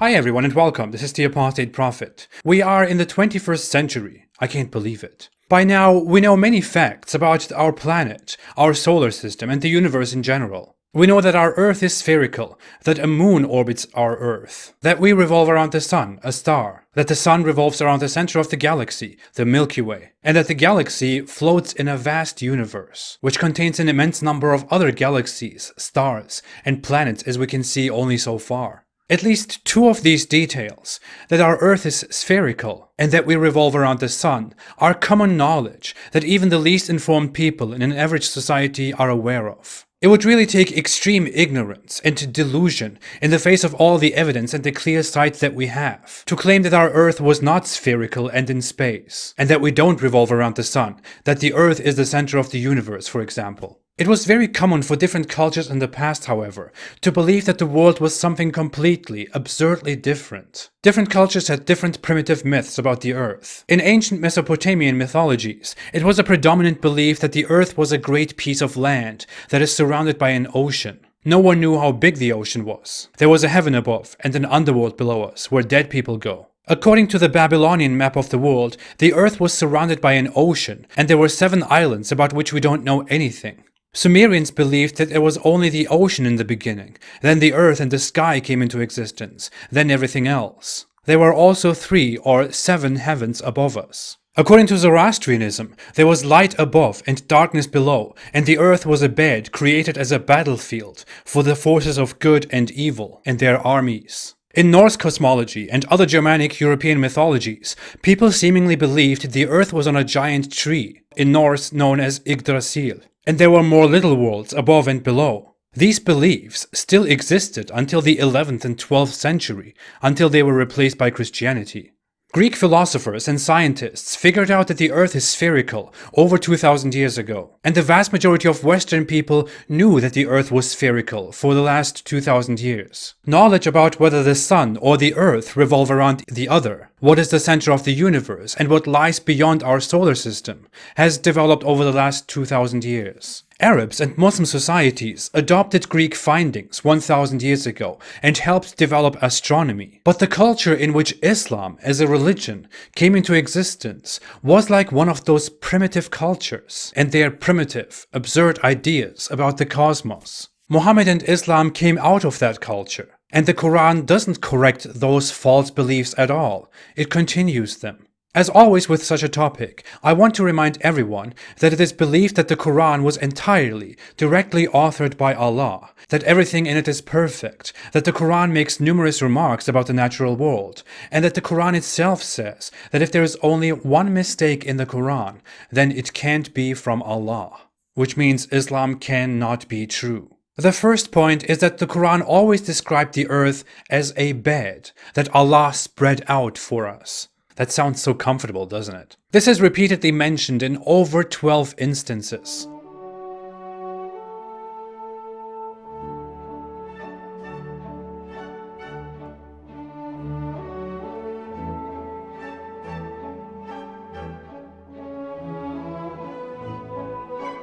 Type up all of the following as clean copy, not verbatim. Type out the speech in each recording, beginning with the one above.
Hi everyone and welcome, this is the Apostate Prophet. We are in the 21st century. I can't believe it. By now, we know many facts about our planet, our solar system, and the universe in general. We know that our Earth is spherical, that a moon orbits our Earth, that we revolve around the Sun, a star, that the Sun revolves around the center of the galaxy, the Milky Way, and that the galaxy floats in a vast universe, which contains an immense number of other galaxies, stars, and planets as we can see only so far. At least two of these details, that our Earth is spherical and that we revolve around the Sun, are common knowledge that even the least informed people in an average society are aware of. It would really take extreme ignorance and delusion in the face of all the evidence and the clear sight that we have to claim that our Earth was not spherical and in space, and that we don't revolve around the Sun, that the Earth is the center of the universe, for example. It was very common for different cultures in the past, however, to believe that the world was something completely, absurdly different. Different cultures had different primitive myths about the Earth. In ancient Mesopotamian mythologies, it was a predominant belief that the Earth was a great piece of land that is surrounded by an ocean. No one knew how big the ocean was. There was a heaven above and an underworld below us, where dead people go. According to the Babylonian map of the world, the Earth was surrounded by an ocean, and there were 7 islands about which we don't know anything. Sumerians believed that there was only the ocean in the beginning, then the earth and the sky came into existence, then everything else. There were also 3 or 7 heavens above us. According to Zoroastrianism, there was light above and darkness below, and the earth was a bed created as a battlefield for the forces of good and evil and their armies. In Norse cosmology and other Germanic European mythologies, people seemingly believed the earth was on a giant tree, in Norse known as Yggdrasil, and there were more little worlds above and below. These beliefs still existed until the 11th and 12th century, until they were replaced by Christianity. Greek philosophers and scientists figured out that the Earth is spherical over 2000 years ago, and the vast majority of Western people knew that the Earth was spherical for the last 2000 years. Knowledge about whether the Sun or the Earth revolve around the other, what is the center of the universe, and what lies beyond our solar system, has developed over the last 2000 years. Arabs and Muslim societies adopted Greek findings 1000 years ago and helped develop astronomy. But the culture in which Islam as a religion came into existence was like one of those primitive cultures and their primitive, absurd ideas about the cosmos. Muhammad and Islam came out of that culture, and the Quran doesn't correct those false beliefs at all, it continues them. As always with such a topic, I want to remind everyone that it is believed that the Quran was entirely, directly authored by Allah, that everything in it is perfect, that the Quran makes numerous remarks about the natural world, and that the Quran itself says that if there is only one mistake in the Quran, then it can't be from Allah, which means Islam cannot be true. The first point is that the Quran always described the earth as a bed that Allah spread out for us. That sounds so comfortable, doesn't it? This is repeatedly mentioned in over 12 instances.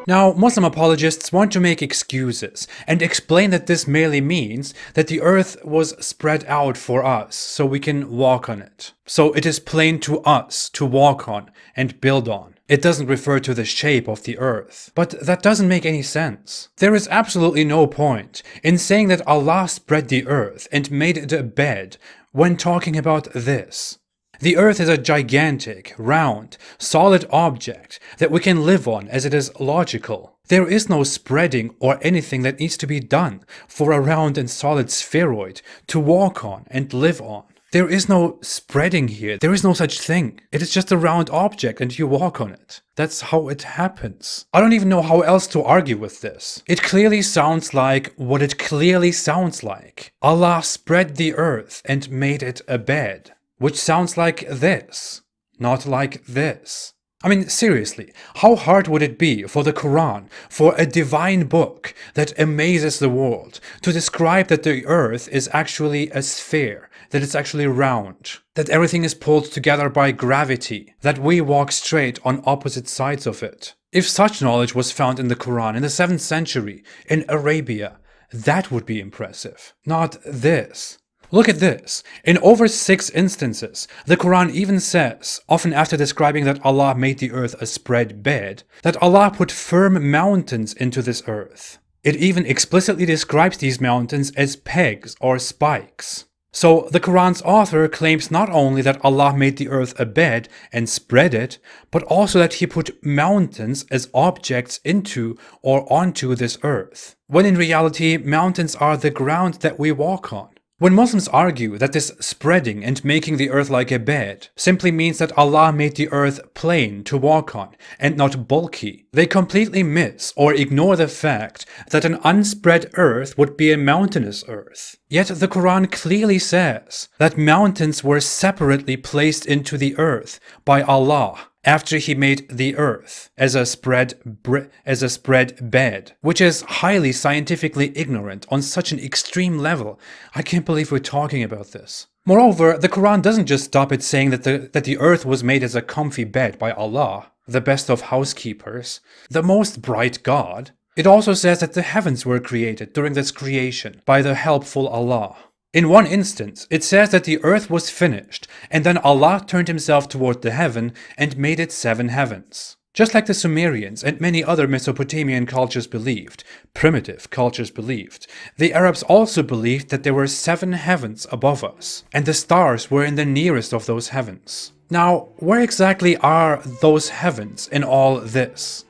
Now, Muslim apologists want to make excuses and explain that this merely means that the earth was spread out for us so we can walk on it. So it is plain to us to walk on and build on. It doesn't refer to the shape of the earth. But that doesn't make any sense. There is absolutely no point in saying that Allah spread the earth and made it a bed when talking about this. The earth is a gigantic, round, solid object that we can live on as it is logical. There is no spreading or anything that needs to be done for a round and solid spheroid to walk on and live on. There is no spreading here. There is no such thing. It is just a round object and you walk on it. That's how it happens. I don't even know how else to argue with this. It clearly sounds like what it clearly sounds like. Allah spread the earth and made it a bed. Which sounds like this, not like this. I mean, seriously, how hard would it be for the Quran, for a divine book that amazes the world, to describe that the earth is actually a sphere, that it's actually round, that everything is pulled together by gravity, that we walk straight on opposite sides of it? If such knowledge was found in the Quran in the 7th century, in Arabia, that would be impressive. Not this. Look at this. In over 6 instances, the Quran even says, often after describing that Allah made the earth a spread bed, that Allah put firm mountains into this earth. It even explicitly describes these mountains as pegs or spikes. So the Quran's author claims not only that Allah made the earth a bed and spread it, but also that he put mountains as objects into or onto this earth, when in reality mountains are the ground that we walk on. When Muslims argue that this spreading and making the earth like a bed simply means that Allah made the earth plain to walk on and not bulky, they completely miss or ignore the fact that an unspread earth would be a mountainous earth. Yet the Quran clearly says that mountains were separately placed into the earth by Allah after he made the earth as a spread bed, which is highly scientifically ignorant on such an extreme level. I can't believe we're talking about this. Moreover, the Quran doesn't just stop at saying that the earth was made as a comfy bed by Allah, the best of housekeepers, the most bright God. It also says that the heavens were created during this creation by the helpful Allah. In one instance, it says that the earth was finished, and then Allah turned himself toward the heaven and made it 7 heavens. Just like the Sumerians and many other Mesopotamian cultures believed, primitive cultures believed, the Arabs also believed that there were 7 heavens above us, and the stars were in the nearest of those heavens. Now, where exactly are those heavens in all this?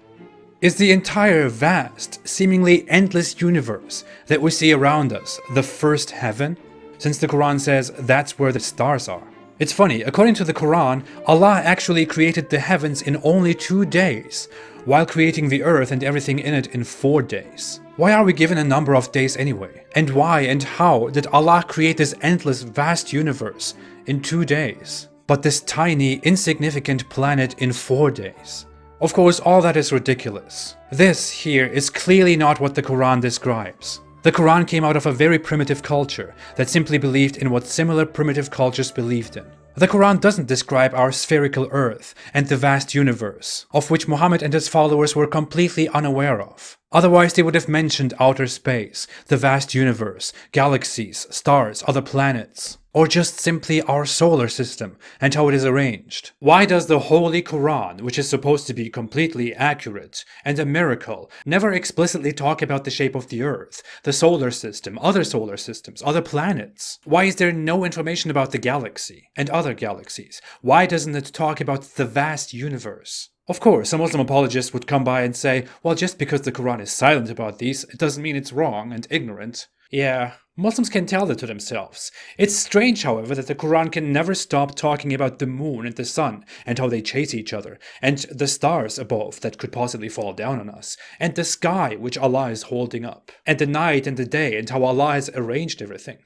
Is the entire vast, seemingly endless universe that we see around us the first heaven? Since the Quran says that's where the stars are. It's funny, according to the Quran, Allah actually created the heavens in only 2 days, while creating the earth and everything in it in 4 days. Why are we given a number of days anyway? And why and how did Allah create this endless, vast universe in 2 days, but this tiny, insignificant planet in 4 days? Of course, all that is ridiculous. This here is clearly not what the Quran describes. The Quran came out of a very primitive culture that simply believed in what similar primitive cultures believed in. The Quran doesn't describe our spherical earth and the vast universe, of which Muhammad and his followers were completely unaware of. Otherwise, they would have mentioned outer space, the vast universe, galaxies, stars, other planets, or just simply our solar system and how it is arranged. Why does the Holy Quran, which is supposed to be completely accurate and a miracle, never explicitly talk about the shape of the Earth, the solar system, other solar systems, other planets? Why is there no information about the galaxy and other galaxies? Why doesn't it talk about the vast universe? Of course, a Muslim apologist would come by and say, well, just because the Quran is silent about these, it doesn't mean it's wrong and ignorant. Yeah, Muslims can tell that to themselves. It's strange, however, that the Quran can never stop talking about the moon and the sun and how they chase each other, and the stars above that could possibly fall down on us, and the sky which Allah is holding up, and the night and the day and how Allah has arranged everything.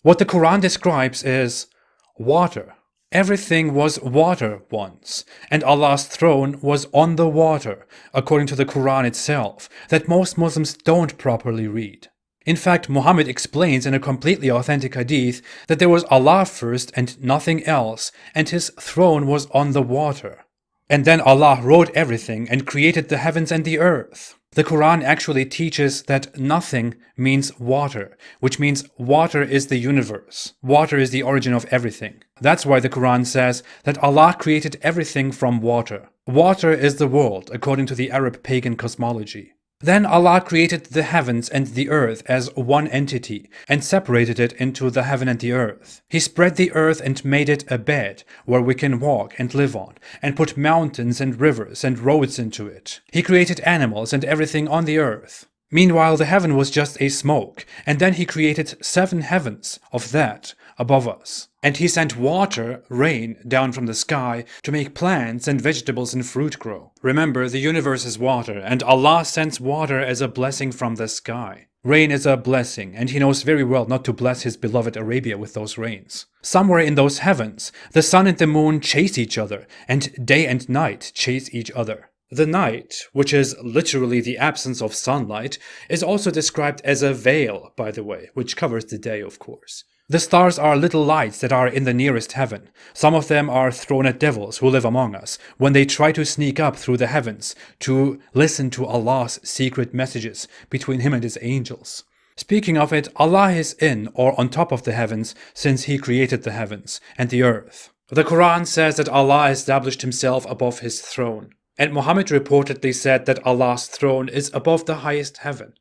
What the Quran describes is water. Everything was water once, and Allah's throne was on the water, according to the Quran itself, that most Muslims don't properly read. In fact, Muhammad explains in a completely authentic hadith that there was Allah first and nothing else, and his throne was on the water. And then Allah wrote everything and created the heavens and the earth. The Quran actually teaches that nothing means water, which means water is the universe. Water is the origin of everything. That's why the Quran says that Allah created everything from water. Water is the world, according to the Arab pagan cosmology. Then Allah created the heavens and the earth as one entity and separated it into the heaven and the earth. He spread the earth and made it a bed where we can walk and live on, and put mountains and rivers and roads into it. He created animals and everything on the earth. Meanwhile, the heaven was just a smoke, and then he created 7 heavens of that above us. And he sent water, rain, down from the sky to make plants and vegetables and fruit grow. Remember, the universe is water, and Allah sends water as a blessing from the sky. Rain is a blessing, and he knows very well not to bless his beloved Arabia with those rains. Somewhere in those heavens, the sun and the moon chase each other, and day and night chase each other. The night, which is literally the absence of sunlight, is also described as a veil, by the way, which covers the day, of course. The stars are little lights that are in the nearest heaven. Some of them are thrown at devils who live among us when they try to sneak up through the heavens to listen to Allah's secret messages between him and his angels. Speaking of it, Allah is in or on top of the heavens since He created the heavens and the earth. The Quran says that Allah established Himself above His throne, and Muhammad reportedly said that Allah's throne is above the highest heaven.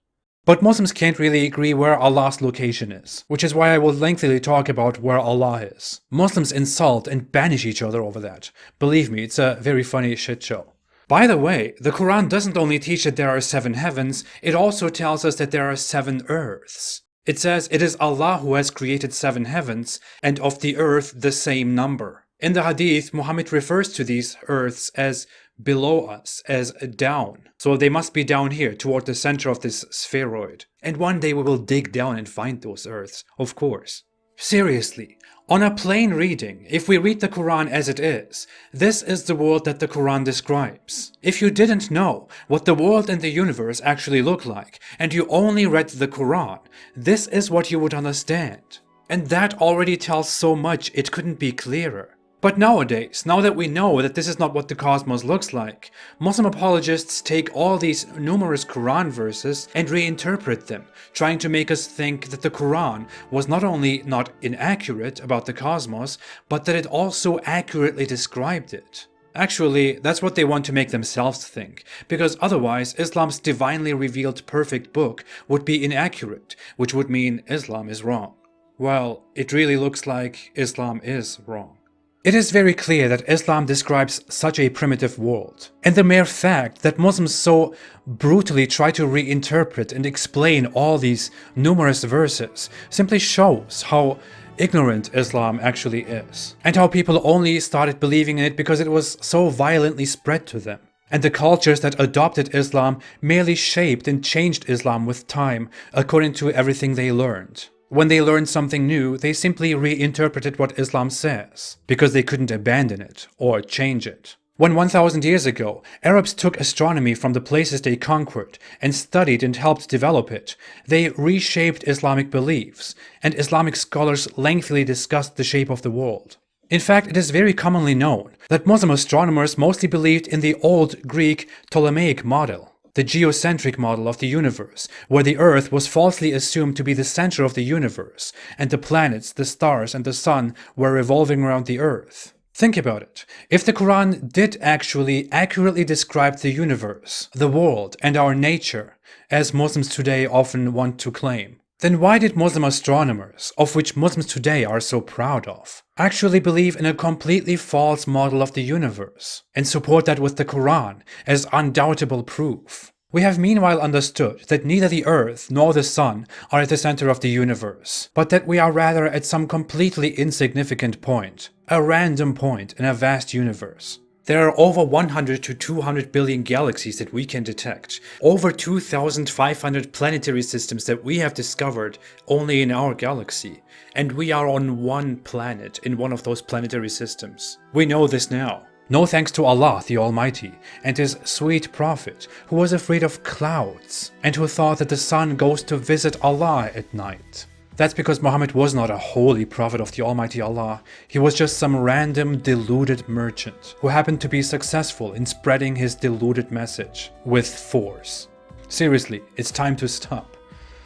But Muslims can't really agree where Allah's location is, which is why I will lengthily talk about where Allah is. Muslims insult and banish each other over that. Believe me, it's a very funny shit show. By the way, the Quran doesn't only teach that there are 7 heavens, it also tells us that there are 7 earths. It says it is Allah who has created 7 heavens, and of the earth the same number. In the hadith, Muhammad refers to these earths as below us, as down. So they must be down here, toward the center of this spheroid. And one day we will dig down and find those earths, of course. Seriously, on a plain reading, if we read the Quran as it is, this is the world that the Quran describes. If you didn't know what the world and the universe actually look like, and you only read the Quran, this is what you would understand. And that already tells so much, it couldn't be clearer. But nowadays, now that we know that this is not what the cosmos looks like, Muslim apologists take all these numerous Quran verses and reinterpret them, trying to make us think that the Quran was not only not inaccurate about the cosmos, but that it also accurately described it. Actually, that's what they want to make themselves think, because otherwise Islam's divinely revealed perfect book would be inaccurate, which would mean Islam is wrong. Well, it really looks like Islam is wrong. It is very clear that Islam describes such a primitive world, and the mere fact that Muslims so brutally try to reinterpret and explain all these numerous verses simply shows how ignorant Islam actually is, and how people only started believing in it because it was so violently spread to them. And the cultures that adopted Islam merely shaped and changed Islam with time according to everything they learned. When they learned something new, they simply reinterpreted what Islam says, because they couldn't abandon it or change it. When 1000 years ago, Arabs took astronomy from the places they conquered and studied and helped develop it, they reshaped Islamic beliefs, and Islamic scholars lengthily discussed the shape of the world. In fact, it is very commonly known that Muslim astronomers mostly believed in the old Greek Ptolemaic model, the geocentric model of the universe, where the Earth was falsely assumed to be the center of the universe, and the planets, the stars, and the sun were revolving around the Earth. Think about it. If the Quran did actually accurately describe the universe, the world, and our nature, as Muslims today often want to claim, then why did Muslim astronomers, of which Muslims today are so proud of, actually believe in a completely false model of the universe and support that with the Quran as undoubtable proof? We have meanwhile understood that neither the earth nor the sun are at the center of the universe, but that we are rather at some completely insignificant point, a random point in a vast universe. There are over 100 to 200 billion galaxies that we can detect, over 2,500 planetary systems that we have discovered only in our galaxy, and we are on one planet in one of those planetary systems. We know this now. No thanks to Allah the Almighty and His sweet Prophet, who was afraid of clouds and who thought that the sun goes to visit Allah at night. That's because Muhammad was not a holy prophet of the Almighty Allah. He was just some random deluded merchant who happened to be successful in spreading his deluded message with force. Seriously, it's time to stop.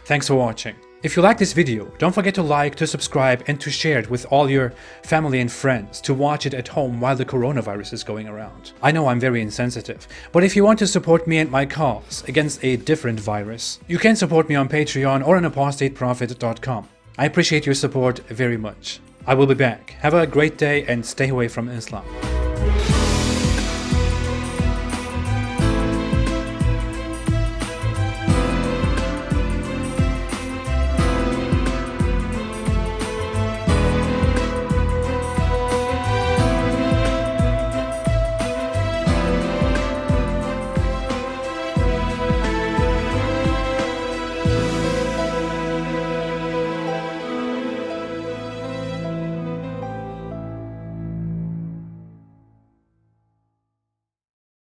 Thanks for watching. If you like this video, don't forget to like, to subscribe, and to share it with all your family and friends to watch it at home while the coronavirus is going around. I know I'm very insensitive, but if you want to support me and my cause against a different virus, you can support me on Patreon or on apostateprophet.com. I appreciate your support very much. I will be back. Have a great day and stay away from Islam.